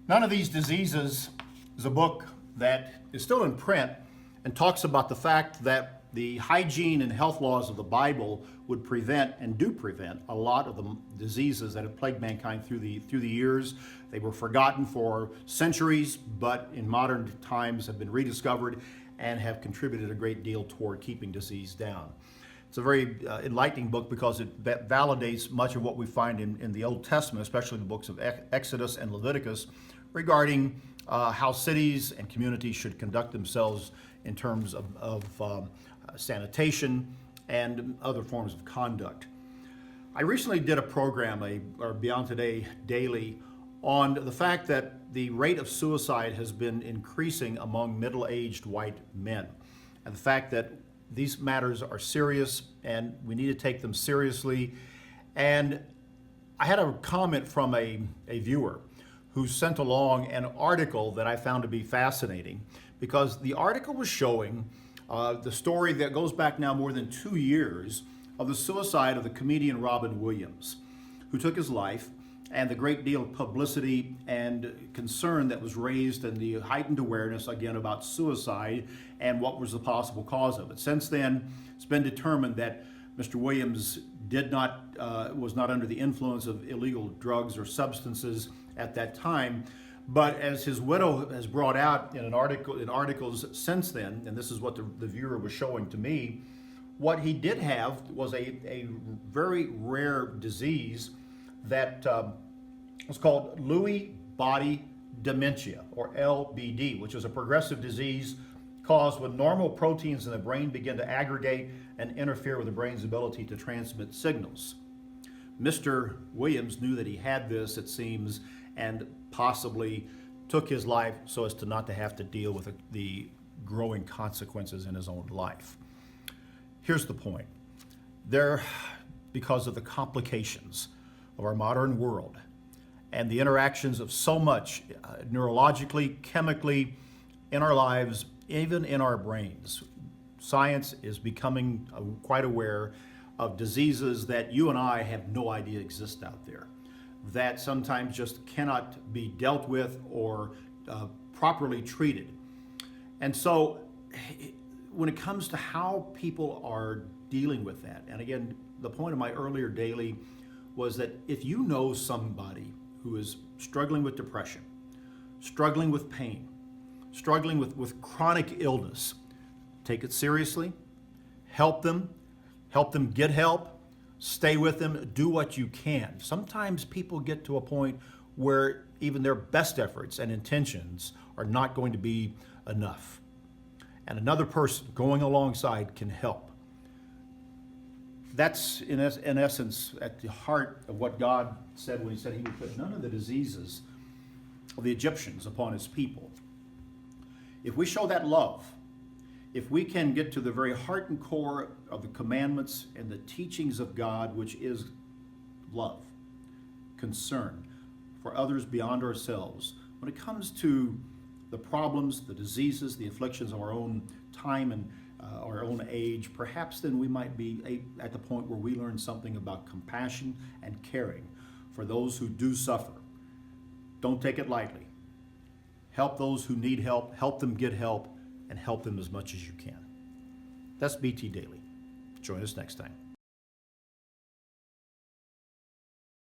None of These Diseases is a book that is still in print and talks about the fact that the hygiene and health laws of the Bible would prevent and do prevent a lot of the diseases that have plagued mankind through the years. They were forgotten for centuries, but in modern times have been rediscovered and have contributed a great deal toward keeping disease down. It's a very enlightening book because it validates much of what we find in the Old Testament, especially the books of Exodus and Leviticus, regarding how cities and communities should conduct themselves in terms of sanitation and other forms of conduct. I recently did a program, or Beyond Today Daily, on the fact that the rate of suicide has been increasing among middle-aged white men, and the fact that these matters are serious and we need to take them seriously. And I had a comment from a viewer who sent along an article that I found to be fascinating, because the article was showing the story that goes back now more than 2 years of the suicide of the comedian Robin Williams, who took his life, and the great deal of publicity and concern that was raised, and the heightened awareness again about suicide and what was the possible cause of it. Since then, it's been determined that Mr. Williams was not under the influence of illegal drugs or substances at that time. But as his widow has brought out in articles since then, and this is what the viewer was showing to me, what he did have was a very rare disease that was called Lewy body dementia, or LBD, which is a progressive disease caused when normal proteins in the brain begin to aggregate and interfere with the brain's ability to transmit signals. Mr. Williams knew that he had this, it seems, and possibly took his life so as to not to have to deal with the growing consequences in his own life. Here's the point. Because of the complications of our modern world and the interactions of so much neurologically, chemically, in our lives, even in our brains, science is becoming quite aware of diseases that you and I have no idea exist out there, that sometimes just cannot be dealt with or properly treated. And so when it comes to how people are dealing with that, and again, the point of my earlier daily was that if you know somebody who is struggling with depression, struggling with pain, struggling with chronic illness, take it seriously, help them get help, stay with them, do what you can. Sometimes people get to a point where even their best efforts and intentions are not going to be enough. And another person going alongside can help. That's in essence at the heart of what God said when he said he would put none of the diseases of the Egyptians upon his people. If we show that love, if we can get to the very heart and core of the commandments and the teachings of God, which is love, concern for others beyond ourselves, when it comes to the problems, the diseases, the afflictions of our own time and our own age, perhaps then we might be at the point where we learn something about compassion and caring for those who do suffer. Don't take it lightly. Help those who need help, help them get help, and help them as much as you can. That's BT Daily. Join us next time.